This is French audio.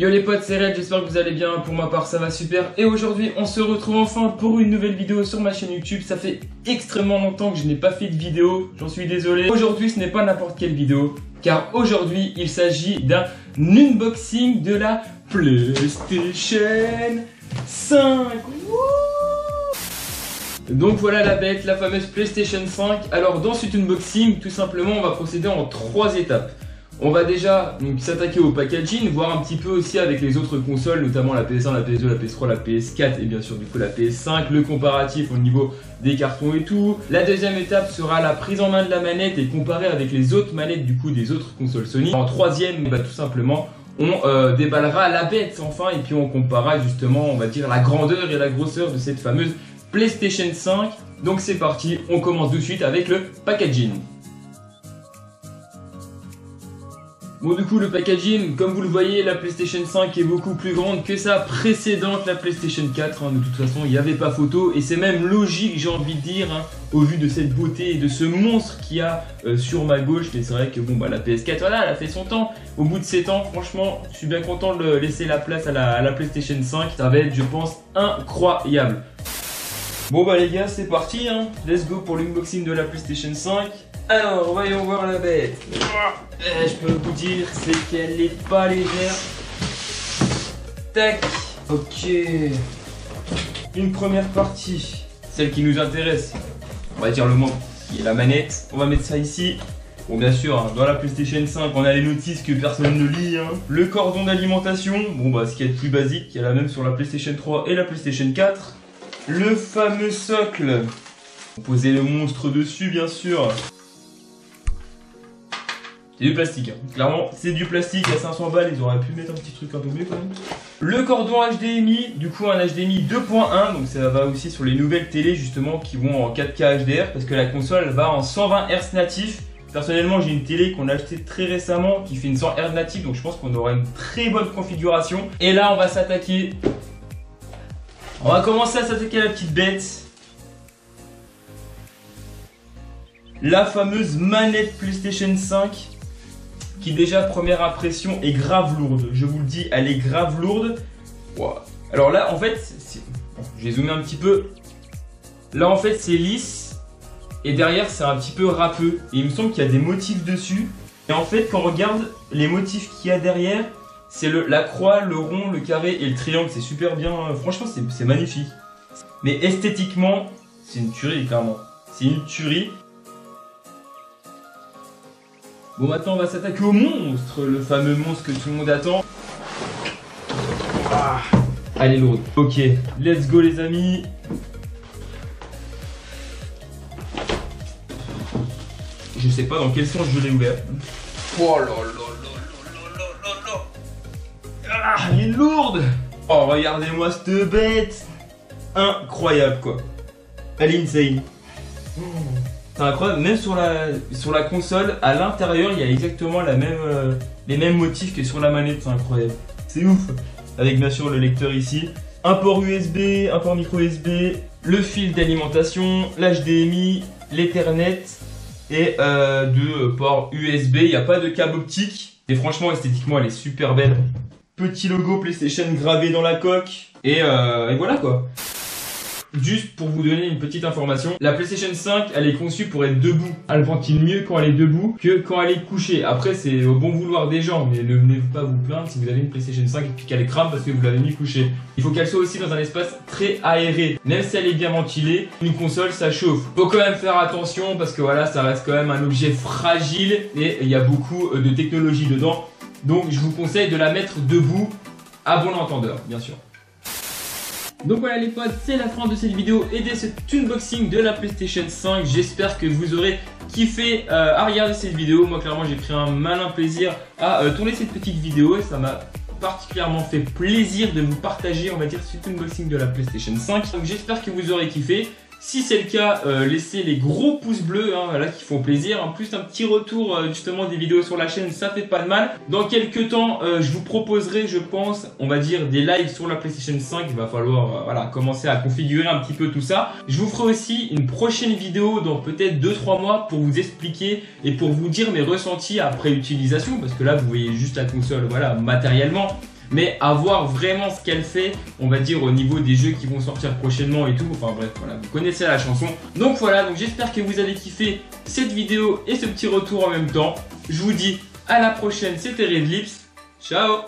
Yo les potes, c'est Red, j'espère que vous allez bien, pour ma part ça va super. Et aujourd'hui on se retrouve enfin pour une nouvelle vidéo sur ma chaîne YouTube. Ça fait extrêmement longtemps que je n'ai pas fait de vidéo, j'en suis désolé. Aujourd'hui ce n'est pas n'importe quelle vidéo, car aujourd'hui il s'agit d'un unboxing de la PlayStation 5. Donc voilà la bête, la fameuse PlayStation 5. Alors dans cet unboxing, tout simplement on va procéder en 3 étapes. On va déjà s'attaquer au packaging, voir un petit peu aussi avec les autres consoles, notamment la PS1, la PS2, la PS3, la PS4 et bien sûr du coup la PS5, le comparatif au niveau des cartons et tout. La deuxième étape sera la prise en main de la manette et comparer avec les autres manettes du coup des autres consoles Sony. En troisième, tout simplement, on déballera la bête enfin et puis on comparera justement, on va dire, la grandeur et la grosseur de cette fameuse PlayStation 5. Donc c'est parti, on commence tout de suite avec le packaging. Bon du coup le packaging, comme vous le voyez, la PlayStation 5 est beaucoup plus grande que sa précédente, la PlayStation 4, de toute façon il n'y avait pas photo et c'est même logique, j'ai envie de dire, au vu de cette beauté et de ce monstre qu'il y a sur ma gauche. Mais c'est vrai que bon la PS4 voilà, elle a fait son temps, au bout de 7 ans, franchement je suis bien content de laisser la place à la PlayStation 5, ça va être je pense incroyable. Bon bah les gars c'est parti, let's go pour l'unboxing de la PlayStation 5. Alors voyons voir la bête. Je peux vous dire c'est qu'elle n'est pas légère. Tac. Ok. Une première partie, celle qui nous intéresse, on va dire le mot qui est la manette. On va mettre ça ici. Bon bien sûr dans la PlayStation 5 on a les notices que personne ne lit, Le cordon d'alimentation, bon bah ce qui est le plus basique, il y a la même sur la PlayStation 3 et la PlayStation 4. Le fameux socle. Poser le monstre dessus bien sûr. C'est du plastique, clairement c'est du plastique à 500 balles, ils auraient pu mettre un petit truc un peu mieux quand même. Le cordon HDMI, du coup un HDMI 2.1, donc ça va aussi sur les nouvelles télés justement qui vont en 4K HDR, parce que la console va en 120 Hz natif. Personnellement j'ai une télé qu'on a achetée très récemment qui fait une 100 Hz natif, donc je pense qu'on aura une très bonne configuration. Et là on va s'attaquer, on va commencer à s'attaquer à la petite bête. La fameuse manette PlayStation 5. Qui déjà, première impression, est grave lourde. Je vous le dis, elle est grave lourde. Wow. Alors là, en fait, bon, je vais zoomer un petit peu. Là, en fait, c'est lisse. Et derrière, c'est un petit peu râpeux. Et il me semble qu'il y a des motifs dessus. Et en fait, quand on regarde les motifs qu'il y a derrière, c'est la croix, le rond, le carré et le triangle. C'est super bien. Franchement, c'est magnifique. Mais esthétiquement, c'est une tuerie, clairement. C'est une tuerie. Bon maintenant on va s'attaquer au monstre, le fameux monstre que tout le monde attend. Ah, elle est lourde. Ok, let's go les amis. Je sais pas dans quel sens je l'ai ouvert. Oh là là là là là là. Ah, elle est lourde. Oh regardez-moi cette bête. Incroyable quoi. Elle est insane. C'est incroyable, même sur la console, à l'intérieur, il y a exactement les mêmes motifs que sur la manette, c'est incroyable. C'est ouf. Avec bien sûr le lecteur ici, un port USB, un port micro USB, le fil d'alimentation, l'HDMI, l'Ethernet et deux ports USB. Il n'y a pas de câble optique. Et franchement, esthétiquement, elle est super belle. Petit logo PlayStation gravé dans la coque. Et voilà quoi. Juste pour vous donner une petite information, la PlayStation 5 elle est conçue pour être debout. Elle ventile mieux quand elle est debout que quand elle est couchée. Après c'est au bon vouloir des gens, mais ne venez pas vous plaindre si vous avez une PlayStation 5 et puis qu'elle crame parce que vous l'avez mis couchée. Il faut qu'elle soit aussi dans un espace très aéré. Même si elle est bien ventilée, une console ça chauffe. Faut quand même faire attention parce que voilà, ça reste quand même un objet fragile et il y a beaucoup de technologie dedans. Donc je vous conseille de la mettre debout à bon entendeur, bien sûr. Donc voilà les potes, c'est la fin de cette vidéo et de cet unboxing de la PlayStation 5. J'espère que vous aurez kiffé à regarder cette vidéo. Moi clairement j'ai pris un malin plaisir à tourner cette petite vidéo et ça m'a particulièrement fait plaisir de vous partager, on va dire, cet unboxing de la PlayStation 5. Donc j'espère que vous aurez kiffé. Si c'est le cas, laissez les gros pouces bleus voilà, qui font plaisir. En plus un petit retour justement des vidéos sur la chaîne, ça fait pas de mal. Dans quelques temps, je vous proposerai, je pense, on va dire des lives sur la PlayStation 5. Il va falloir voilà, commencer à configurer un petit peu tout ça. Je vous ferai aussi une prochaine vidéo dans peut-être 2-3 mois pour vous expliquer et pour vous dire mes ressentis après utilisation. Parce que là, vous voyez juste la console, voilà, matériellement. mais à voir vraiment ce qu'elle fait, on va dire au niveau des jeux qui vont sortir prochainement et tout. Enfin bref, voilà, vous connaissez la chanson. Donc voilà, donc j'espère que vous avez kiffé cette vidéo et ce petit retour en même temps. Je vous dis à la prochaine, c'était Redlips. Ciao!